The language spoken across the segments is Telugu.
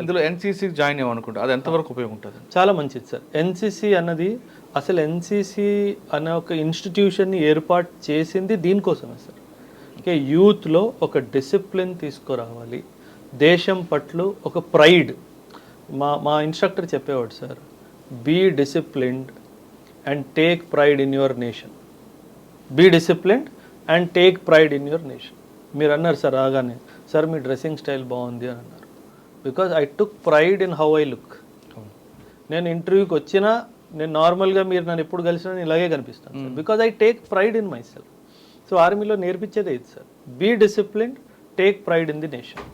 ఇందులో ఎన్సీసీ జాయిన్ అవ్వనుకుంటా అది ఎంతవరకు ఉపయోగం ఉంటుంది? చాలా మంచిది సార్. ఎన్సీసీ అన్నది అసలు ఎన్సీసీ అనే ఒక ఇన్స్టిట్యూషన్ని ఏర్పాటు చేసింది దీనికోసమే సార్. ఓకే, యూత్లో ఒక డిసిప్లిన్ తీసుకురావాలి, దేశం పట్ల ఒక ప్రైడ్. మా ఇన్స్ట్రక్టర్ చెప్పేవాడు sir, be disciplined and take pride in your nation. Be disciplined and take pride in your nation. మీరు అన్నారు సార్ రాగానే, సార్ మీ డ్రెస్సింగ్ స్టైల్ బాగుంది అని అన్నారు. Because I took pride in how I look. నేను ఇంటర్వ్యూకి వచ్చినా, నేను నార్మల్గా మీరు నన్ను ఎప్పుడు కలిసినా నేను ఇలాగే కనిపిస్తాను sir, because I take pride in myself. So ఆర్మీలో నేర్పించేదే ఇది sir, be disciplined, take pride in the nation.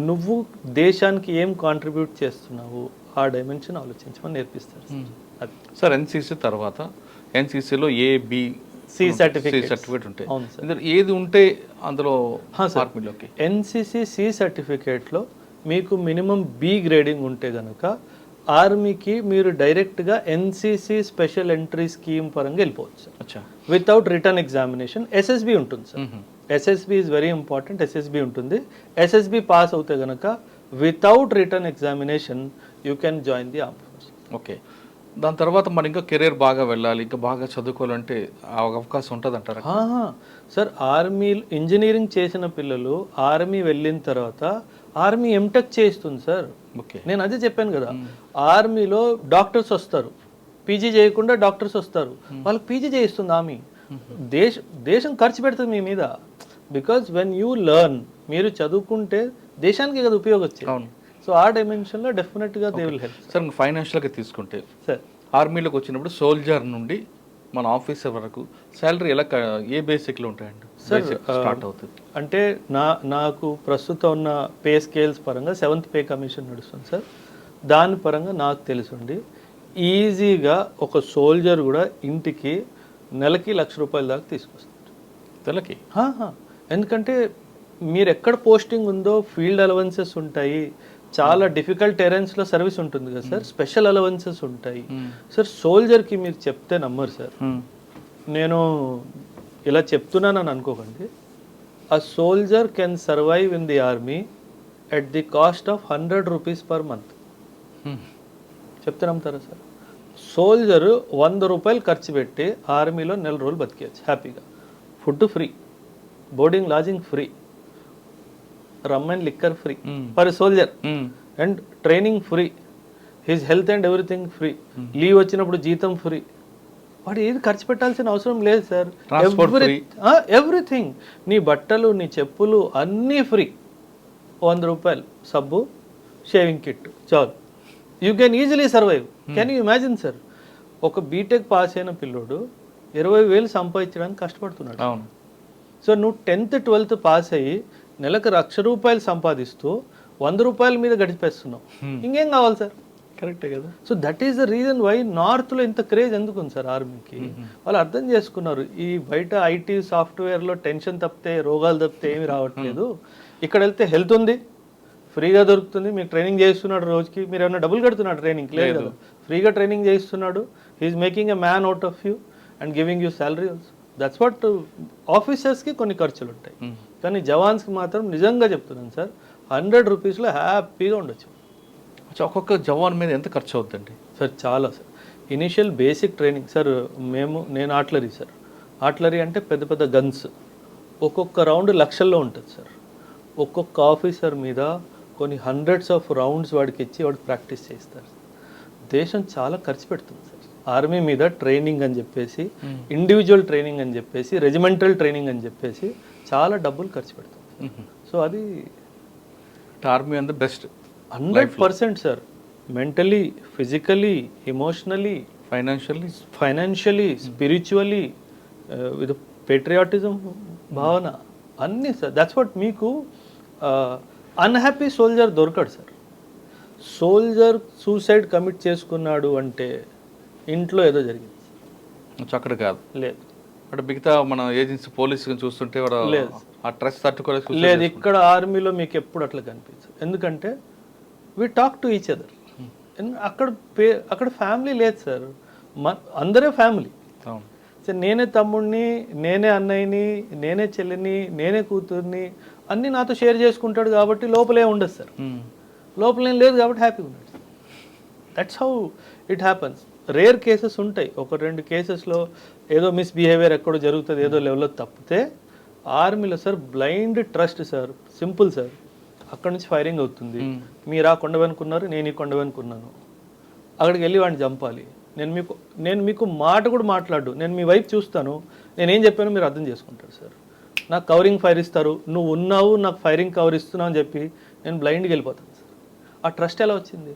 నువ్వు దేశానికి ఏం కాంట్రిబ్యూట్ చేస్తున్నావు ఆ డైమెన్షన్ ఆలోచించమని నేర్పిస్తారు అది సార్. ఎన్సీసీ తర్వాత ఎన్సీసీలో సి సర్టిఫికేట్ ఉంటాయి. ఏది ఉంటే అందులో ఆర్మీలోకి? ఎన్సీసీ సి సర్టిఫికేట్లో మీకు మినిమం బి గ్రేడింగ్ ఉంటే కనుక ఆర్మీకి మీరు డైరెక్ట్గా ఎన్సీసీ స్పెషల్ ఎంట్రీ స్కీమ్ పరంగా వెళ్ళిపోవచ్చు sir, without written examination. SSB ఉంటుంది sir, SSB is very important. SSB ఉంటుంది. ఎస్ఎస్బి పాస్ అవుతే కనుక without written examination you can join the arm force. Okay, దాని తర్వాత మరి ఇంకా కెరీర్ బాగా వెళ్ళాలి, ఇంకా బాగా చదువుకోవాలంటే అవకాశం ఉంటుంది అంటారా? సార్, ఆర్మీ ఇంజనీరింగ్ చేసిన పిల్లలు ఆర్మీ వెళ్ళిన తర్వాత ఆర్మీ ఎంటెక్ చేస్తుంది సార్. ఓకే, నేను అదే చెప్పాను కదా, ఆర్మీలో డాక్టర్స్ వస్తారు, పీజీ చేయకుండా డాక్టర్స్ వస్తారు, వాళ్ళకి పీజీ చేయిస్తుంది ఆర్మీ. దేశం ఖర్చు పెడుతుంది మీ మీద. బికాజ్ వెన్ యూ లెర్న్, మీరు చదువుకుంటే దేశానికి కదా ఉపయోగం వచ్చేది. అవును. సో ఆ డైమెన్షన్లో డెఫినెట్గా దే విల్ హెల్ప్. సార్, ఫైనాన్షియల్గా తీసుకుంటే సార్, ఆర్మీలోకి వచ్చినప్పుడు సోల్జర్ నుండి మన ఆఫీసర్ వరకు శాలరీ ఎలా, ఏ బేసిక్లో ఉంటాయండి? సార్ స్టార్ట్ అవుతుంది అంటే నాకు ప్రస్తుతం ఉన్న పే స్కేల్స్ పరంగా 7th పే కమిషన్ నడుస్తుంది సార్. దాని పరంగా నాకు తెలుసుండి ఈజీగా ఒక సోల్జర్ కూడా ఇంటికి నెలకి ₹1,00,000 దాకా తీసుకొస్తారు నెలకి. ఎందుకంటే మీరు ఎక్కడ పోస్టింగ్ ఉందో ఫీల్డ్ అలవెన్సెస్ ఉంటాయి, చాలా డిఫికల్ట్ టెరెన్స్లో సర్వీస్ ఉంటుంది కదా సార్, స్పెషల్ అలవెన్సెస్ ఉంటాయి సార్. సోల్జర్కి మీరు చెప్తే నమ్మరు సార్, నేను ఇలా చెప్తున్నానని అనుకోకండి. అ soldier can survive in the army at the cost of ₹100 per month. చెప్తే నమ్ముతారా సార్? సోల్జర్ ₹100 ఖర్చు పెట్టి ఆర్మీలో 4 రోజులు బతికేయచ్చు హ్యాపీగా. Food free, boarding lodging free, rum and liquor free for soldier, and training free, his health and everything free, leave వచ్చినప్పుడు జీతం ఫ్రీ. వాడు ఏది ఖర్చు పెట్టాల్సిన అవసరం లేదు సార్. ఎవ్రీథింగ్, నీ బట్టలు, నీ చెప్పులు అన్నీ ఫ్రీ. ₹100 సబ్బు, షేవింగ్ కిట్ చాలు. You can easily survive. Can you imagine sir, ఒక బీటెక్ పాస్ అయిన పిల్లోడు 20,000 సంపాదించడానికి కష్టపడుతున్నాడు. అవును. సో నువ్వు 10th 12th పాస్ అయ్యి నెలకు ₹1,00,000 సంపాదిస్తూ ₹100 మీద గడిపేస్తున్నావు. ఇంకేం కావాలి సార్? కరెక్టే కదా. So that is the reason why నార్త్లో ఇంత క్రేజ్ ఎందుకు ఉంది సార్ ఆర్మీకి. వాళ్ళు అర్థం చేసుకున్నారు, ఈ బయట ఐటీ సాఫ్ట్వేర్లో టెన్షన్ తప్పితే, రోగాలు తప్పితే ఏమి రావట్లేదు. ఇక్కడ వెళ్తే హెల్త్ ఉంది, ఫ్రీగా దొరుకుతుంది, మీకు ట్రైనింగ్ చేస్తున్నాడు, రోజుకి మీరు ఏమైనా డబ్బులు కడుతున్నాడు ట్రైనింగ్ లేదు కదా, ఫ్రీగా ట్రైనింగ్ చేస్తున్నాడు. He's making a man out of you and giving you salary also. That's what. ఆఫీసర్స్కి కొన్ని ఖర్చులు ఉంటాయి, కానీ జవాన్స్కి మాత్రం నిజంగా చెప్తున్నాను సార్, ₹100లో హ్యాపీగా ఉండొచ్చు. ఒక్కొక్క జవాన్ మీద ఎంత ఖర్చు అవుతుందండి సార్? చాలా sir. Initial basic training sir, నేను ఆర్టిలరీ సార్. ఆర్టిలరీ అంటే పెద్ద పెద్ద గన్స్, ఒక్కొక్క రౌండ్ లక్షల్లో ఉంటుంది సార్. ఒక్కొక్క ఆఫీసర్ మీద కొన్ని హండ్రెడ్స్ ఆఫ్ రౌండ్స్ వాడికి ఇచ్చి వాడికి ప్రాక్టీస్ చేస్తారు. దేశం చాలా ఖర్చు పెడుతుంది సార్ ఆర్మీ మీద. ట్రైనింగ్ అని చెప్పేసి, ఇండివిజువల్ ట్రైనింగ్ అని చెప్పేసి, రెజిమెంటల్ ట్రైనింగ్ అని చెప్పేసి చాలా డబ్బులు ఖర్చు పెడుతుంది. సో అది army and best 100% sir. Mentally, physically, emotionally, financially, spiritually, with patriotism భావన అన్నీ సార్. That's what. మీకు అన్హ్యాపీ సోల్జర్ దొరకడు సార్. సోల్జర్ సూసైడ్ కమిట్ చేసుకున్నాడు అంటే ఇంట్లో ఏదో జరిగింది. అక్కడ కాదు, లేదు. అంటే మిగతా మన ఏజెన్సీ పోలీసు చూస్తుంటే లేదు, ఆ స్ట్రెస్ తట్టుకోలేదు. లేదు, ఇక్కడ ఆర్మీలో మీకు ఎప్పుడు అట్లా కనిపించదు. ఎందుకంటే we talk to each other. అక్కడ ఫ్యామిలీ లేదు సార్, అందరే ఫ్యామిలీ. సార్, నేనే తమ్ముడిని, నేనే అన్నయ్యని, నేనే చెల్లిని, నేనే కూతుర్ని అన్నీ నాతో షేర్ చేసుకుంటాడు కాబట్టి లోపలే ఉండదు సార్. లోపల ఏం లేదు కాబట్టి హ్యాపీగా ఉన్నాడు. That's how it happens. Rare cases ఉంటాయి, ఒక 2 కేసెస్లో ఏదో మిస్బిహేవియర్ ఎక్కడో జరుగుతుంది, ఏదో లెవెల్లో తప్పితే ఆర్మీలో sir blind trust sir, simple sir. అక్కడ నుంచి ఫైరింగ్ అవుతుంది, మీరు ఆ కొండ వెనుకున్నారు, నేను ఈ కొండ వెనుకున్నాను, అక్కడికి వెళ్ళి వాడిని చంపాలి. నేను మీకు మాట కూడా మాట్లాడు, నేను మీ వైపు చూస్తాను, నేనేం చెప్పానో మీరు అర్థం చేసుకుంటారు సార్. నాకు కవరింగ్ ఫైర్ ఇస్తారు, నువ్వు ఉన్నావు నాకు ఫైరింగ్ కవర్ ఇస్తున్నావు అని చెప్పి నేను బ్లైండ్కి వెళ్ళిపోతాను సార్. ఆ ట్రస్ట్ ఎలా వచ్చింది?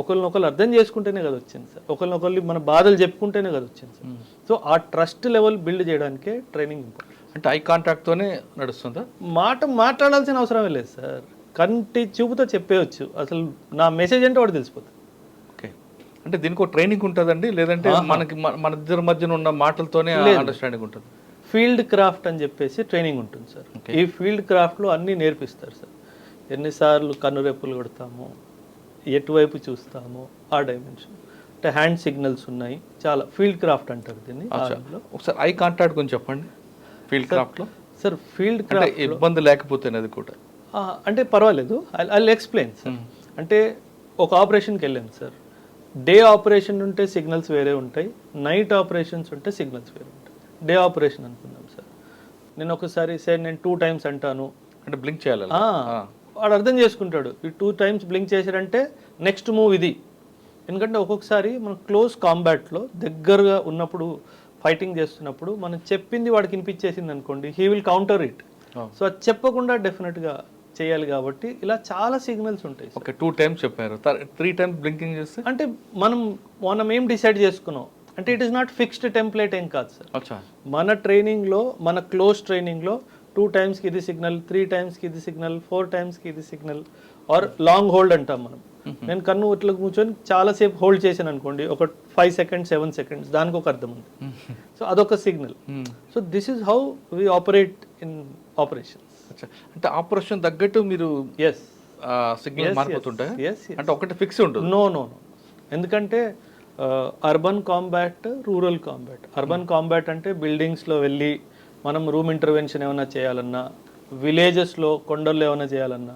ఒకరినొకరు అర్థం చేసుకుంటేనే కదా వచ్చింది సార్, ఒకరినొకరు మన బాధలు చెప్పుకుంటేనే కదా వచ్చింది సార్. సో ఆ ట్రస్ట్ లెవెల్ బిల్డ్ చేయడానికే ట్రైనింగ్ ఇంపార్టెంట్. అంటే ఐ కాంటాక్ట్తోనే నడుస్తుందా? మాట్లాడాల్సిన అవసరమే లేదు సార్, కంటి చూపుతో చెప్పేయచ్చు. అసలు నా మెసేజ్ అంటే వాడు తెలిసిపోతుంది. ఓకే, అంటే దీనికి ఒక ట్రైనింగ్ ఉంటుందండి, లేదంటే మనకి మన ఇద్దరి మధ్యన ఉన్న మాటలతోనే అండర్స్టాండింగ్ ఉంటుంది? ఫీల్డ్ క్రాఫ్ట్ అని చెప్పేసి ట్రైనింగ్ ఉంటుంది సార్. ఈ ఫీల్డ్ క్రాఫ్ట్లో అన్నీ నేర్పిస్తారు సార్. ఎన్నిసార్లు కన్నురెప్పులు కొడతాము, ఎటువైపు చూస్తాము, ఆ డైమెన్షన్, అంటే హ్యాండ్ సిగ్నల్స్ ఉన్నాయి, చాలా ఫీల్డ్ క్రాఫ్ట్ అంటారు దీన్ని. ఒకసారి ఐ కాంటాక్ట్ గురించి చెప్పండి. ఫీల్డ్ క్రాఫ్ట్లో సార్, ఫీల్డ్ క్రాఫ్ట్ ఇబ్బంది లేకపోతే అది కూడా అంటే పర్వాలేదు, ఐ ఎక్స్ప్లెయిన్ సార్. అంటే ఒక ఆపరేషన్కి వెళ్ళాను సార్, డే ఆపరేషన్ ఉంటే సిగ్నల్స్ వేరే ఉంటాయి, నైట్ ఆపరేషన్స్ ఉంటే సిగ్నల్స్ వేరే ఉంటాయి. డే ఆపరేషన్ అనుకుందాం సార్, నేను ఒకసారి సార్ నేను 2 times అంటాను అంటే బ్లింక్ చేయాలి, వాడు అర్థం చేసుకుంటాడు. ఈ 2 times బ్లింక్ చేశారంటే నెక్స్ట్ మూవ్ ఇది. ఎందుకంటే ఒక్కొక్కసారి మనం క్లోజ్ కాంబాట్లో దగ్గరగా ఉన్నప్పుడు, ఫైటింగ్ చేస్తున్నప్పుడు మనం చెప్పింది వాడికి వినిపించేసింది అనుకోండి, he will counter it. So అది చెప్పకుండా డెఫినెట్గా చేయాలి కాబట్టి ఇలా చాలా సిగ్నల్స్ ఉంటాయి. ఓకే, 2 times చెప్పారు, 3 times బ్లింకింగ్ చేస్తే అంటే మనం ఏం డిసైడ్ చేసుకున్నాం అంటే it is not fixed template ఏం కాదు సార్. మన ట్రైనింగ్లో, మన క్లోజ్ ట్రైనింగ్లో 2 timesకి ఇది సిగ్నల్, 3 timesకి ఇది సిగ్నల్, 4 timesకి ఇది సిగ్నల్, ఆర్ లాంగ్ హోల్డ్ అంటాం మనం. నేను కన్ను ఇట్లా కూర్చొని చాలాసేపు హోల్డ్ చేశాను అనుకోండి, ఒక 5 seconds 7 seconds, దానికి ఒక అర్థం ఉంది. సో అదొక signal. So this is how we operate in operations. అంటే ఆపరేషన్ తగ్గట్టు మీరు సిగ్నల్ మారిపోతుంటాయి అంటే ఒకటి ఫిక్స్ ఉంటుంది? నో, ఎందుకంటే urban combat, rural combat. Urban combat అంటే బిల్డింగ్స్లో వెళ్ళి మనం రూమ్ ఇంటర్వెన్షన్ ఏమైనా చేయాలన్నా, విలేజెస్లో కొండల్లో ఏమైనా చేయాలన్నా,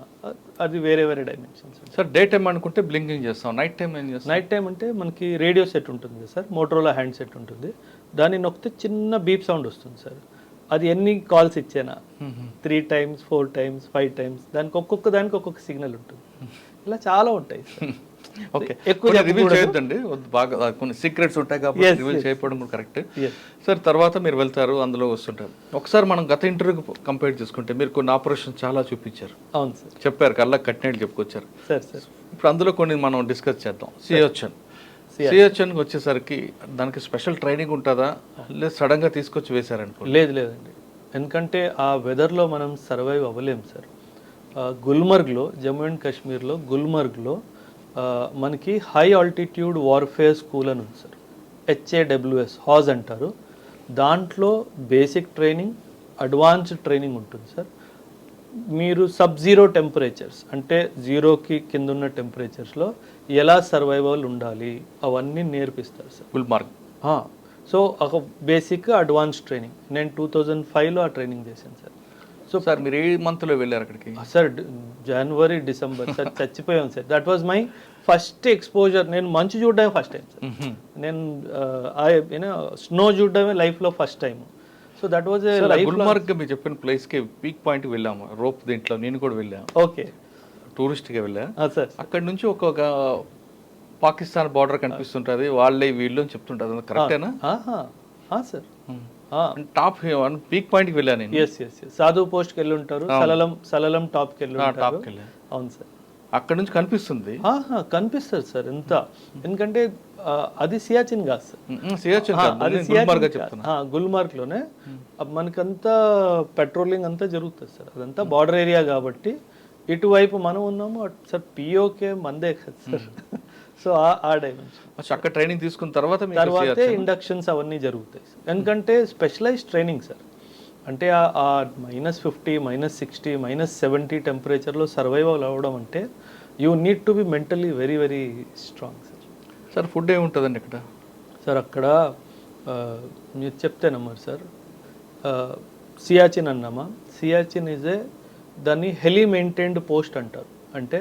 అది వేరే వేరే డైమెన్షన్స్. సార్ డే టైం అనుకుంటే బ్లింకింగ్ చేస్తాం, నైట్ టైం ఏం చేస్తాం? నైట్ టైం అంటే మనకి రేడియో సెట్ ఉంటుంది కదా సార్, మోటరోలా హ్యాండ్ సెట్ ఉంటుంది, దాన్ని నొక్కితే చిన్న బీప్ సౌండ్ వస్తుంది సార్. అది ఎన్ని కాల్స్ ఇచ్చానా, 3 times 4 times 5 times, దానికి ఒక్కొక్క సిగ్నల్ ఉంటుంది. ఇలా చాలా ఉంటాయి సార్. ఓకే, ఎక్కువ రివీల్ చేయొద్దండి, బాగా కొన్ని సీక్రెట్స్ ఉంటాయి కాబట్టి రివీల్ చేయకపోవడం కూడా కరెక్ట్. సార్ తర్వాత మీరు వెళ్తారు, అందులో వస్తుంటారు. ఒకసారి మనం గత ఇంటర్వ్యూకి కంపేర్ చేసుకుంటే మీరు కొన్ని ఆపరేషన్ చాలా చూపించారు. అవును సార్, చెప్పారు, కల్లా కట్టినట్టు చెప్పుకొచ్చారు సార్. ఇప్పుడు అందులో కొన్ని మనం డిస్కస్ చేద్దాం. సిహెచ్ఎన్కి వచ్చేసరికి దానికి స్పెషల్ ట్రైనింగ్ ఉంటుందా, లేదు సడన్గా తీసుకొచ్చి వేశారనుకో? లేదండి, ఎందుకంటే ఆ వెదర్లో మనం సర్వైవ్ అవ్వలేము సార్. గుల్మర్గ్లో, జమ్మూ అండ్ కాశ్మీర్లో గుల్మర్గ్లో మనకి హై ఆల్టిట్యూడ్ వార్ఫేర్ స్కూల్ అని ఉంది సార్, HAWS, హాజ్ అంటారు. దాంట్లో బేసిక్ ట్రైనింగ్, అడ్వాన్స్డ్ ట్రైనింగ్ ఉంటుంది సార్. మీరు సబ్-జీరో టెంపరేచర్స్ అంటే 0కి కింద ఉన్న టెంపరేచర్స్లో ఎలా సర్వైవల్ ఉండాలి అవన్నీ నేర్పిస్తారు సార్. గుల్మార్గ్. సో ఒక బేసిక్ అడ్వాన్స్డ్ ట్రైనింగ్ నేను 2005లో ఆ ట్రైనింగ్ చేశాను సార్. సో సార్ మీరు ఏ మంత్లో వెళ్ళారు అక్కడికి? సార్ జనవరి డిసెంబర్ సార్, చచ్చిపోయాం sir. That was my first exposure. నేను మంచు చూడడమే ఫస్ట్ టైం సార్, నేను స్నో చూడడమే లైఫ్లో first time. So that was Gulmarg. మీరు చెప్పిన ప్లేస్కి పీక్ పాయింట్కి వెళ్ళాము, రోప్ దీంట్లో నేను కూడా వెళ్ళాను. ఓకే, టూరిస్ట్గా వెళ్ళా సార్. అక్కడ నుంచి ఒక పాకిస్తాన్ బార్డర్ కనిపిస్తుంటుంది, వాళ్ళే వీళ్ళు అని చెప్తుంటారు, కరెక్టేనా? సార్, టాప్ పీక్ పాయింట్కి వెళ్ళాను నేను. ఎస్ సాధు పోస్ట్కి వెళ్ళి ఉంటారు, సలలం టాప్కి వెళ్ళి ఉంటారు. అవును సార్, అక్కడ నుంచి కనిపిస్తుంది. కనిపిస్తుంది సార్ ఎంత, ఎందుకంటే అది సియాచిన్ కాదు సార్, గుల్మార్గ్లోనే మనకంతా పెట్రోలింగ్ అంతా జరుగుతుంది సార్. అదంతా బార్డర్ ఏరియా కాబట్టి ఇటువైపు మనం ఉన్నాము సార్, పిఓకే మందే కదా సార్. సో ఆ డైమెన్షన్ అక్కడ ట్రైనింగ్ తీసుకున్న తర్వాతే ఇండక్షన్స్ అవన్నీ జరుగుతాయి సార్. ఎందుకంటే స్పెషలైజ్ ట్రైనింగ్ సార్, అంటే ఆ -50, -60, -70 టెంపరేచర్లో సర్వైవల్ అవ్వడం అంటే you need to be mentally very very strong sir. Sir food ఏముంటుందండి ఇక్కడ? సార్ అక్కడ మీరు చెప్తే నమ్మరు సార్, సియాచిన్ అన్నామా, సియాచిన్ దాన్ని హెలీ మెయింటైన్డ్ పోస్ట్ అంటారు. అంటే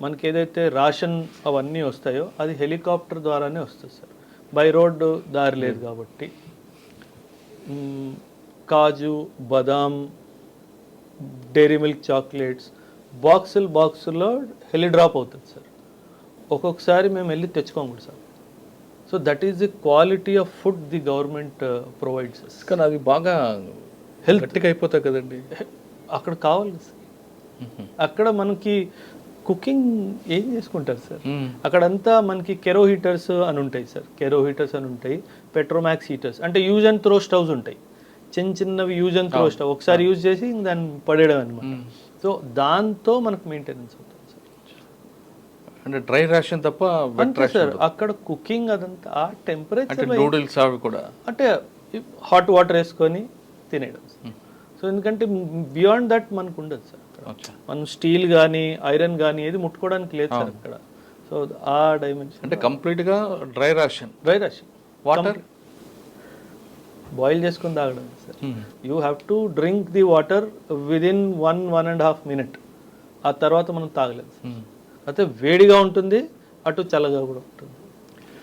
మనకి ఏదైతే రాషన్ అవన్నీ వస్తాయో అది హెలికాప్టర్ ద్వారానే వస్తుంది సార్, బై రోడ్ దారి లేదు కాబట్టి. కాజు, బదాం, డైరీ మిల్క్ చాక్లెట్స్ బాక్సుల్లో హెలి డ్రాప్ అవుతుంది సార్. ఒక్కొక్కసారి మేము వెళ్ళి తెచ్చుకోం కూడా sir. So that is the quality of food the government provides. కానీ అవి బాగా హెల్త్గా అయిపోతాయి కదండి. అక్కడ కావాలి సార్. అక్కడ మనకి కుకింగ్ ఏం చేసుకుంటారు సార్, అక్కడంతా మనకి కెరో హీటర్స్ అని ఉంటాయి సార్, కెరో హీటర్స్ అని ఉంటాయి, పెట్రోమాక్స్ హీటర్స్ అంటే యూజ్ అండ్ త్రో స్టవ్స్ ఉంటాయి, చిన్నవి యూజ్ అండ్ త్రో స్టవ్, ఒకసారి యూజ్ చేసి దాన్ని పడేయడం అనమాట. సో దాంతో మనకు మెయింటెనెన్స్ అవుతుంది సార్. అంటే డ్రై రేషన్ తప్ప అంతే సార్, అక్కడ కుకింగ్ అదంతా ఆ టెంపరేచర్ నూడిల్స్ అవి కూడా అంటే హాట్ వాటర్ వేసుకొని తినేయడం. సో ఎందుకంటే బియాండ్ దట్ మనకు ఉండదు సార్ అక్కడ. మనం స్టీల్ కానీ ఐరన్ కానీ ఏది ముట్టుకోవడానికి లేదు సార్ అక్కడ. సో ఆ డైమెన్షన్ అంటే కంప్లీట్గా డ్రై రేషన్ వాటర్ బాయిల్ చేసుకొని తాగడం sir. You have to drink the water within 1.5 minutes. ఆ తర్వాత మనం తాగలేదు సార్. అయితే వేడిగా ఉంటుంది, అటు చల్లగా కూడా ఉంటుంది.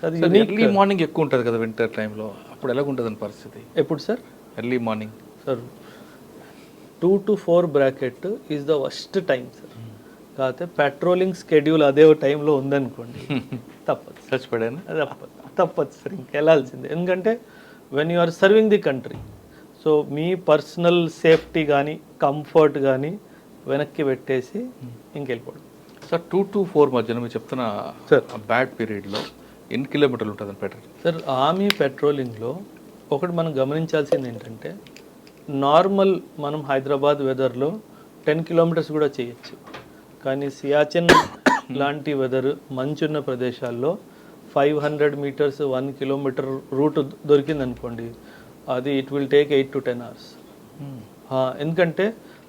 అది ఎర్లీ మార్నింగ్ ఎక్కువ ఉంటుంది కదా వింటర్ టైంలో, అప్పుడు ఎలాగ ఉంటుంది పరిస్థితి? ఎప్పుడు sir? Early morning sir 2 to 4 bracket is the worst time sir. కాకపోతే పెట్రోలింగ్ స్కెడ్యూల్ అదే టైంలో ఉందనుకోండి తప్పదు, చచ్చిపోయాను తప్పదు సార్, ఇంకెళ్ళాల్సిందే. ఎందుకంటే when you are serving the country, so మీ పర్సనల్ సేఫ్టీ కానీ కంఫర్ట్ కానీ వెనక్కి పెట్టేసి ఇంకెళ్ళిపోవడం. సార్ 2 to 4 మధ్యన మీరు చెప్తున్న సార్ బ్యాడ్ పీరియడ్లో ఎన్ని కిలోమీటర్లు ఉంటుందని పెట్రోల్? సార్ ఆర్మీ పెట్రోలింగ్లో ఒకటి మనం గమనించాల్సింది ఏంటంటే, నార్మల్ మనం హైదరాబాద్ వెదర్లో 10 kilometers కూడా చేయొచ్చు, కానీ సియాచిన్ లాంటి వెదర్ మంచున్న ప్రదేశాల్లో 500 meters 1 kilometer రూట్ దొరికిందనుకోండి, అది it will take 8 to 10 hours. ఎందుకంటే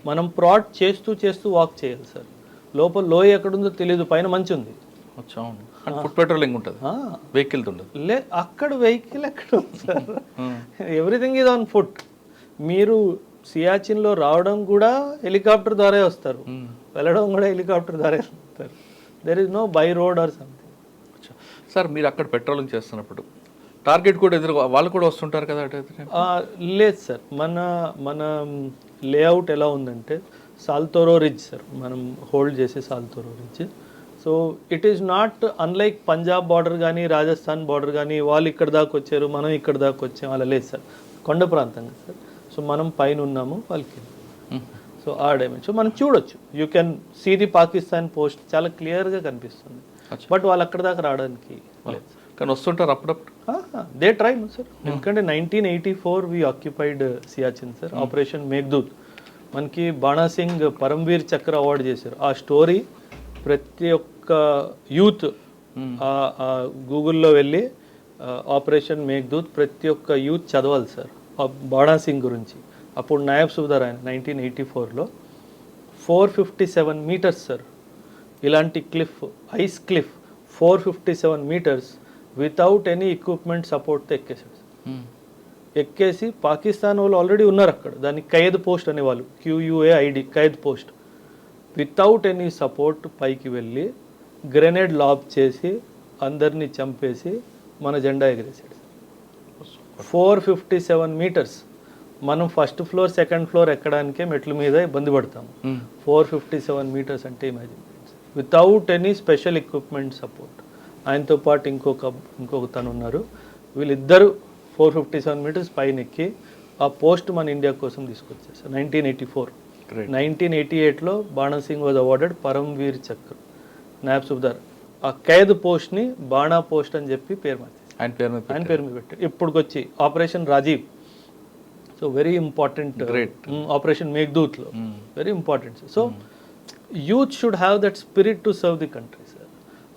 మనం ప్రాట్ చేస్తూ వాక్ చేయాలి సార్. లోపల లోయ ఎక్కడుందో తెలియదు, పైన మంచి ఉంది. ఫుడ్ పెట్రోలింగ్ ఉంటుంది, వెహికల్ ఉండదు. అక్కడ వెహికల్ ఎక్కడ ఉంది sir? Everything is on foot. మీరు సియాచిన్లో రావడం కూడా హెలికాప్టర్ ద్వారా వస్తారు, వెళ్ళడం కూడా హెలికాప్టర్ ద్వారా వస్తారు. There is no by road or something. Sir మీరు అక్కడ పెట్రోలింగ్ చేస్తున్నప్పుడు టార్గెట్ కూడా ఎదురు వాళ్ళు కూడా వస్తుంటారు కదా? లేదు సార్, మన లేఅవుట్ ఎలా ఉందంటే సాల్తోరో రిడ్జ్ సార్, మనం హోల్డ్ చేసే Saltoro ridge. So it is not unlike Punjab border కానీ రాజస్థాన్ బార్డర్ కానీ వాళ్ళు ఇక్కడ దాకా వచ్చారు మనం ఇక్కడ దాకా వచ్చాము అలా లేదు సార్. కొండ ప్రాంతంగా సార్. సో మనం పైన ఉన్నాము, వాళ్ళకి సో ఆ డైమెన్షన్ మనం చూడొచ్చు. You can see the Pakistan post చాలా క్లియర్గా కనిపిస్తుంది. బట్ వాళ్ళు అక్కడ దాకా రావడానికి లేదు, కానీ వస్తుంటారు అప్పుడప్పుడు. They try sir. ఎందుకంటే 1984 వి occupied Siachen sir, operation Meghdoot. మనకి బాణాసింగ్ పరమ్వీర్ చక్ర అవార్డు చేశారు. ఆ స్టోరీ ప్రతి ఒక్క యూత్ గూగుల్లో వెళ్ళి ఆపరేషన్ మేఘ్దూత్ ప్రతి ఒక్క యూత్ చదవాలి సార్ బాణాసింగ్ గురించి. అప్పుడు నాయబ్ సుబేదార్ ఆయన 1984లో 457 meters సార్, ఇలాంటి cliff, ice cliff 457 meters without any equipment సపోర్ట్తో ఎక్కేసాడు. ఎక్కేసి పాకిస్తాన్ వాళ్ళు ఆల్రెడీ ఉన్నారు అక్కడ, దాన్ని ఖైద్ పోస్ట్ అనేవాళ్ళు, QUAID ఖైద్ post. Without any support పైకి వెళ్ళి గ్రెనేడ్ లాబ్ చేసి అందరినీ చంపేసి మన జెండా ఎగిరేసాడు. 457 meters. మనం ఫస్ట్ ఫ్లోర్ సెకండ్ ఫ్లోర్ ఎక్కడానికే మెట్ల మీద ఇబ్బంది పడతాము. 457 meters అంటే imagine, without any special equipment support. ఆయనతో పాటు ఇంకొక తను ఉన్నారు. వీళ్ళిద్దరూ 457 meters పైన ఎక్కి ఆ పోస్ట్ మన ఇండియా కోసం తీసుకొచ్చారు 1984. 1988లో బాణాసింగ్ వాజ్ అవార్డెడ్ పరమ్వీర్ చక్ర. నాయబ్ సుబేదార్ ఆ ఖైద్ పోస్ట్ని బాణా పోస్ట్ అని చెప్పి పేరు మార్చారు, ఆయన పేరు మీద పెట్టారు. ఇప్పుడుకొచ్చి operation Rajiv, so very important operation మేఘ్దూత్లో very important. So youth should have that spirit to serve the country sir.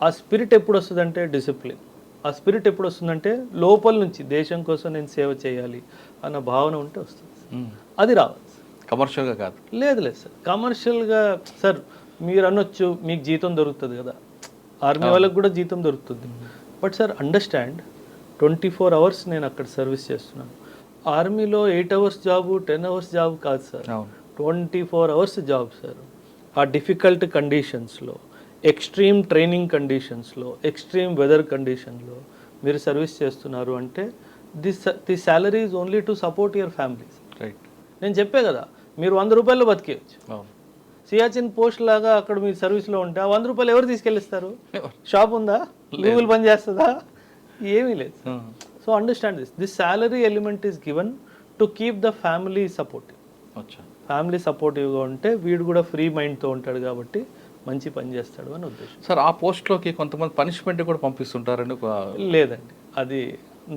ఆ స్పిరిట్ ఎప్పుడు వస్తుందంటే డిసిప్లిన్. ఆ స్పిరిట్ ఎప్పుడు వస్తుందంటే లోపల నుంచి దేశం కోసం నేను సేవ చేయాలి అన్న భావన ఉంటే వస్తుంది. అది రావాలి, కమర్షియల్గా కాదు. లేదు సార్, కమర్షియల్గా సార్ మీరు అనొచ్చు మీకు జీతం దొరుకుతుంది కదా, ఆర్మీ వాళ్ళకి కూడా జీతం దొరుకుతుంది. బట్ సార్ అండర్స్టాండ్ 24 hours నేను అక్కడ సర్వీస్ చేస్తున్నాను. ఆర్మీలో 8 hours జాబు 10 hours జాబ్ కాదు సార్, 24 hours జాబ్ సార్. ఆ డిఫికల్ట్ కండిషన్స్లో ఎక్స్ట్రీమ్ ట్రైనింగ్ కండిషన్స్లో, ఎక్స్ట్రీమ్ వెదర్ కండిషన్లో మీరు సర్వీస్ చేస్తున్నారు అంటే the salary is only to support your families. Right. నేను చెప్పే కదా, మీరు 100 రూపాయల్లో బతికేయచ్చు. అవును. సియాచిన్ పోస్ట్ లాగా అక్కడ మీరు సర్వీస్లో ఉంటే ఆ 100 రూపాయలు ఎవరు తీసుకెళ్ళిస్తారు? షాప్ ఉందా? గూగుల్ పని చేస్తుందా? ఏమీ లేదు. So understand this salary element is given to keep the family supportive. అచ్చా. ఫ్యామిలీ సపోర్టివ్గా ఉంటే వీడు కూడా ఫ్రీ మైండ్తో ఉంటాడు కాబట్టి మంచి పని చేస్తాడు అని ఉద్దేశం. సార్ ఆ పోస్ట్లోకి కొంతమంది పనిష్మెంట్ కూడా పంపిస్తుంటారండి. లేదండి, అది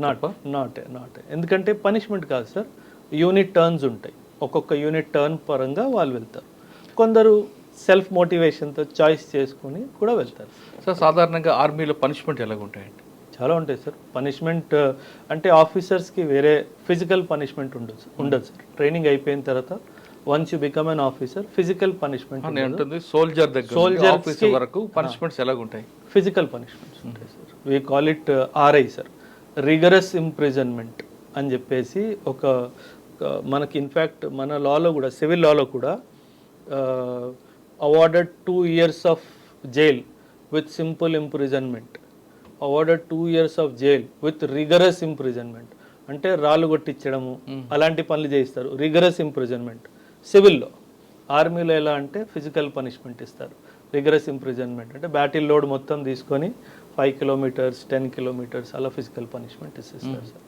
నాట్ ఎందుకంటే పనిష్మెంట్ కాదు సార్, యూనిట్ టర్న్స్ ఉంటాయి. ఒక్కొక్క యూనిట్ టర్న్ పరంగా వాళ్ళు వెళ్తారు. కొందరు సెల్ఫ్ మోటివేషన్తో చాయిస్ చేసుకుని కూడా వెళ్తారు. సార్ సాధారణంగా ఆర్మీలో పనిష్మెంట్ ఎలాగ ఉంటాయండి? చాలా ఉంటాయి సార్. పనిష్మెంట్ అంటే ఆఫీసర్స్కి వేరే ఫిజికల్ పనిష్మెంట్ ఉండదు సార్. ట్రైనింగ్ అయిపోయిన తర్వాత once you become an officer physical punishment ఉంటుంది. సోల్జర్ దగ్గర ఆఫీసర్ వరకు పనిష్మెంట్స్ ఎలాగ ఉంటాయి? ఫిజికల్ పనిష్మెంట్స్ ఉంటాయి sir. We call it RI sir, rigorous imprisonment అని చెప్పేసి ఒక మనకి ఇన్ఫ్యాక్ట్ మన లాలో కూడా, సివిల్ లాలో కూడా awarded 2 years of jail with simple imprisonment, awarded 2 years of jail with rigorous imprisonment. అంటే రాళ్ళు కొట్టించడము అలాంటి పనులు చేయిస్తారు, రిగరస్ ఇంప్రిజన్మెంట్. సివిల్లో, ఆర్మీలో ఎలా అంటే ఫిజికల్ పనిష్మెంట్ ఇస్తారు. రిగరస్ ఇంప్రిజన్మెంట్ అంటే బ్యాటిల్ లోడ్ మొత్తం తీసుకొని 5 kilometers 10 kilometers అలా ఫిజికల్ పనిష్మెంట్ ఇస్తారు సార్.